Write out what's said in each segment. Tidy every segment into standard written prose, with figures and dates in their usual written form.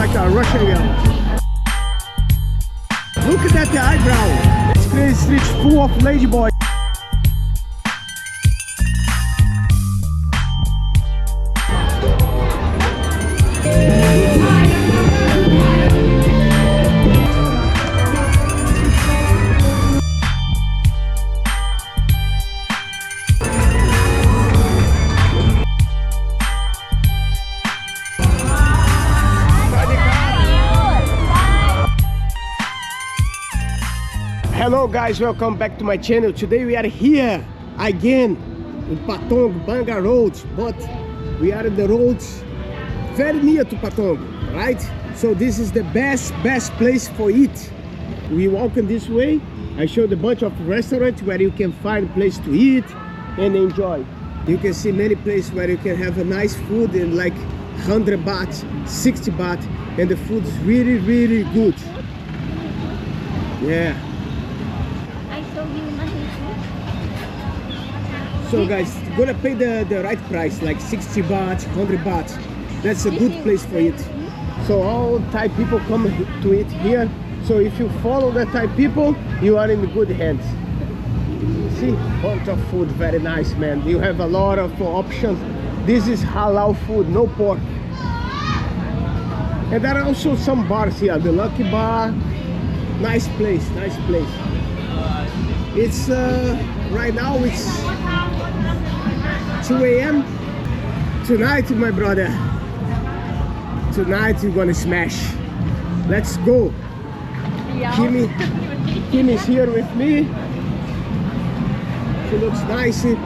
like a Russian girl. Look at that eyebrow. It's crazy street full of ladyboys. Hello guys, welcome back to my channel. Today we are here again in Patong, Bangla road, but we are in the roads very near to Patong, right? So this is the best place for eat. We walk in this way. I showed a bunch of restaurants where you can find place to eat and enjoy. You can see many places where you can have a nice food in like 100 baht, 60 baht, and the food is really good. Yeah. So guys, gonna pay the right price, like 60 baht, 100 baht. That's a good place for it. So all Thai people come to eat here. So if you follow the Thai people, you are in good hands. See, bunch of food, very nice, man. You have a lot of options. This is halal food, no pork. And there are also some bars here, the Lucky Bar. Nice place, nice place. It's right now it's 2 a.m. Tonight, my brother. Tonight we're gonna smash. Let's go. Kim is here with me. She looks nice. You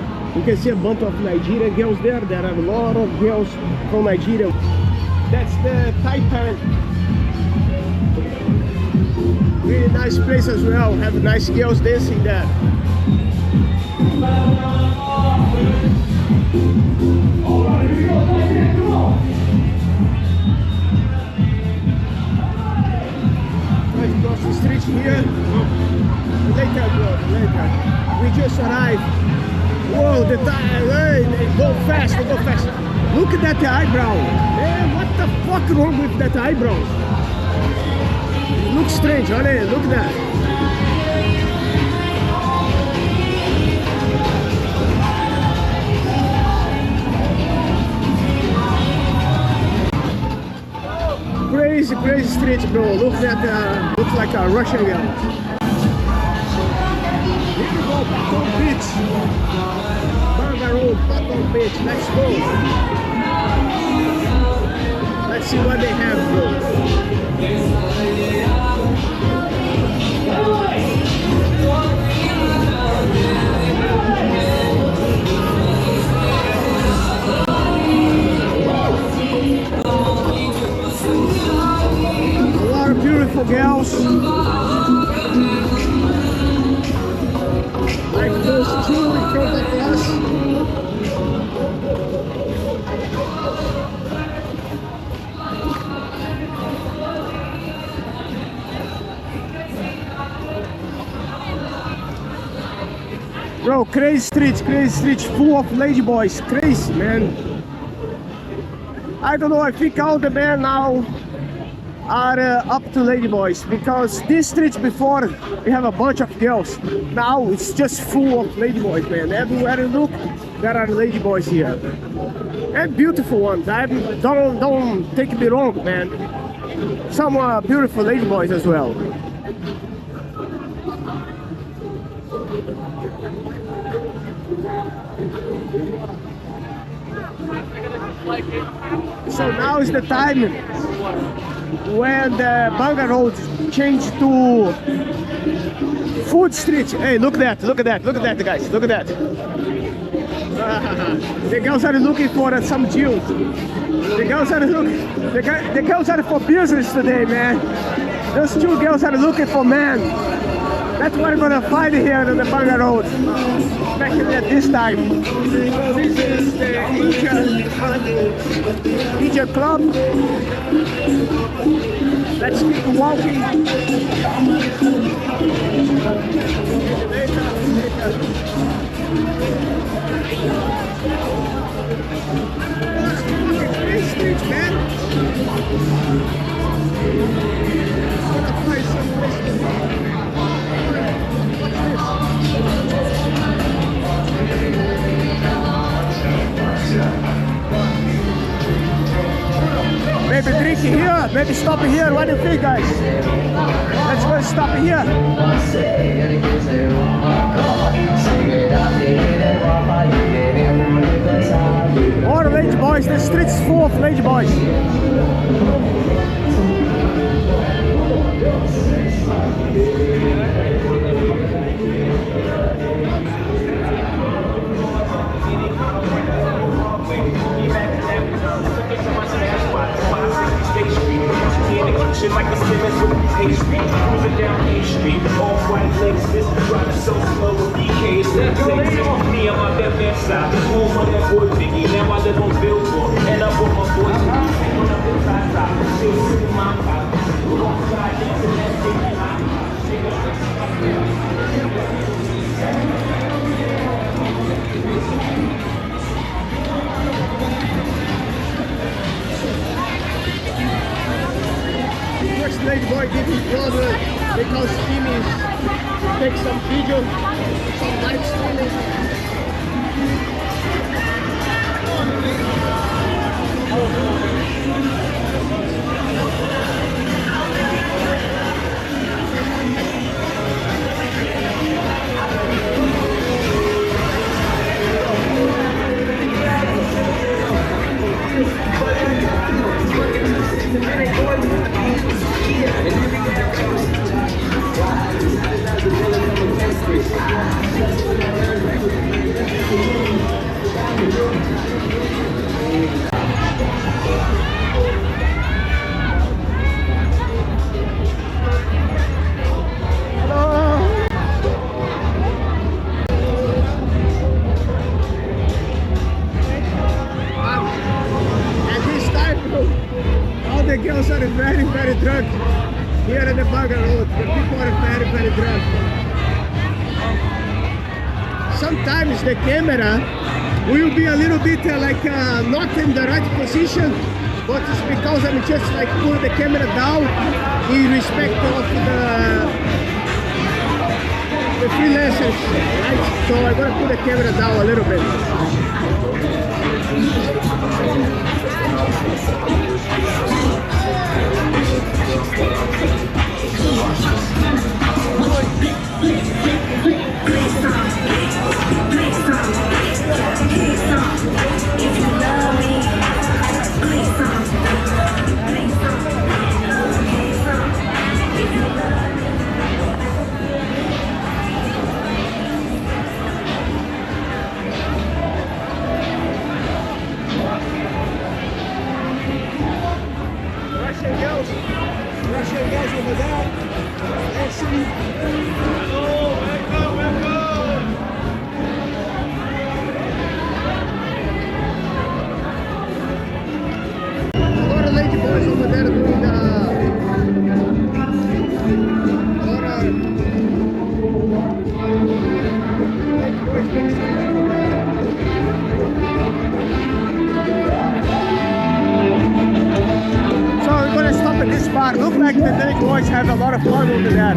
can see a bunch of Nigerian girls there. There are a lot of girls from Nigeria. That's the Thai parent. Really nice place as well. Have nice girls dancing there. Right across the street here. Later, bro, later. We just arrived. Whoa, the tire, hey, they go fast, they go fast. Look at that eyebrow. Man, what the fuck wrong with that eyebrow? It looks strange, honey. Look at that. Crazy street, bro. Look at looks like a Russian girl. Here we go, Patong Beach. Bangla Road, Patong Beach. Let's go. Let's see what they have, bro. Beautiful girls, like those two in front of us. Bro, crazy streets full of ladyboys, crazy, man. I don't know, I think all the men now are up to ladyboys, because this street before we have a bunch of girls. Now it's just full of ladyboys, man. Everywhere you look, there are ladyboys here, and beautiful ones. Don't take me wrong, man. Some beautiful ladyboys as well. So now is the time when the Bangla road changed to food street. Hey, look at that, guys, look at that. The girls are looking for some deals. The girls are for business today, man. Those two girls are looking for men. That's what we're gonna find here on the Bangla road, especially at this time. This is the Indian club. Let's keep walking. Street, man. drink here, maybe stop here. What do you think, guys? Let's go stop here. More village boys, the streets full of village boys. Like a Simmons with pastry, cruising down A Street, off-white Lexus, driving so slow with BKs. Me and my best man side, home on that boy Biggie, now I live on Billboard, and I brought my boys to me, when I'm in Thai, still sitting my pop, we're on side, dancing that big hot. First lady boy giving problem because Timmy take some video, some live streaming. The girls are very, very drunk here at the Bangla Road. The people are very, very drunk. Sometimes the camera will be a little bit not in the right position, but it's because I'm just like put the camera down in respect of the freelancers, right? So I'm gonna put the camera down a little bit. Russian girls over there. Let's see. A lot of lady boys over there doing at this spot. Look like the Danish boys have a lot of fun over there.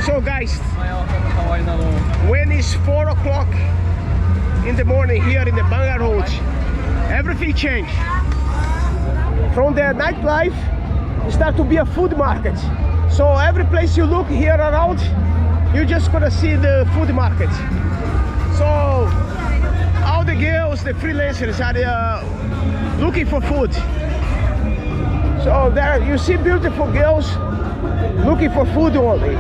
So guys, when it's 4 o'clock in the morning here in the Bangla Road, everything changed. From the nightlife, it start to be a food market. So every place you look here around, you're just gonna see the food market. So all the girls, the freelancers are looking for food. So there you see beautiful girls looking for food only.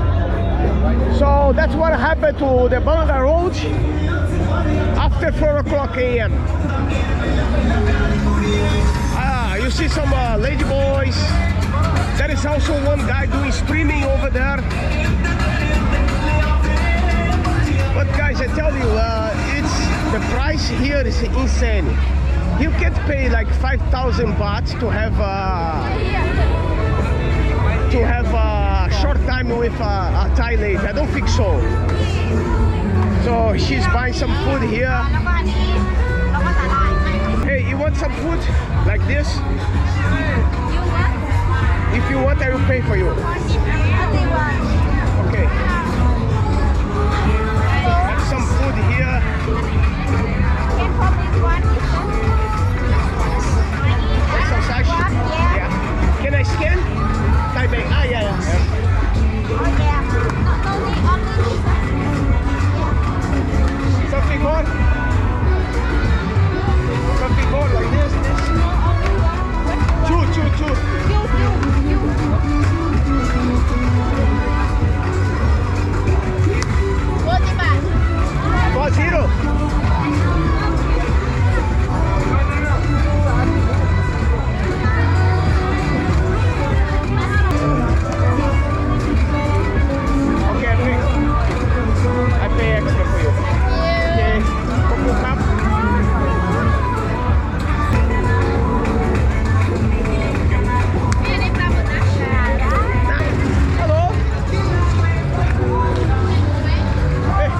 So that's what happened to the Bangla Road after 4 o'clock a.m. You see some lady boys. There is also one guy doing streaming over there. But guys, I tell you, the price here is insane. You can't pay like 5,000 baht to have a short time with a Thai lady. I don't think so. So she's buying some food here. Hey, you want some food like this? If you want, I will pay for you. Okay. Have some food here. Some sash? Yeah. Can I scan? Thai bank. Ah, yeah, yeah. Something more? Something more like this? Two. 40. I pay extra for you. Okay. Cocoa cup. Hello. Hey.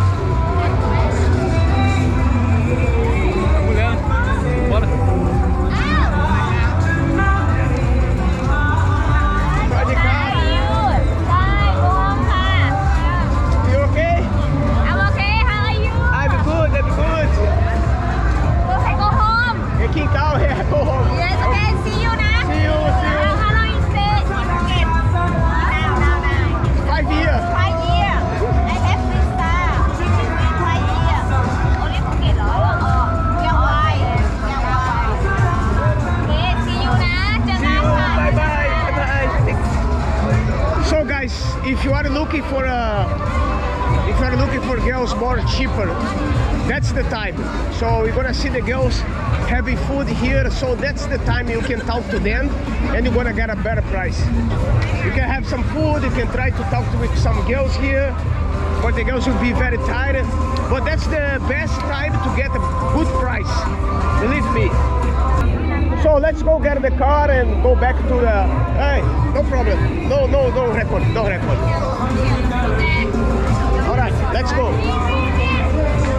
If you are looking for girls more cheaper, that's the time. So you're gonna see the girls having food here, so that's the time you can talk to them and you're gonna get a better price. You can have some food, you can try to talk with some girls here, but the girls will be very tired. But that's the best time to get a good price, believe me. So let's go get the car and go back to the... Hey, no problem. No record. All right, let's go.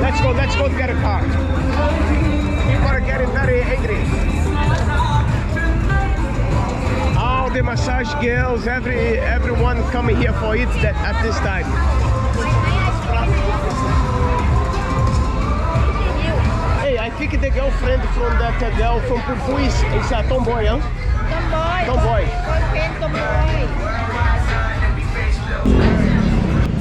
Let's go get a car. People are getting very angry. All the massage girls, everyone coming here for it at this time. Hey, I think the girlfriend from that girl from Phuket is a tomboy, huh? Tomboy.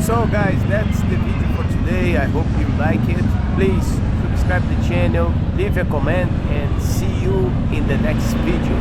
So guys, that's the video for today. I hope you like it. Please subscribe to the channel, leave a comment, and see you in the next video.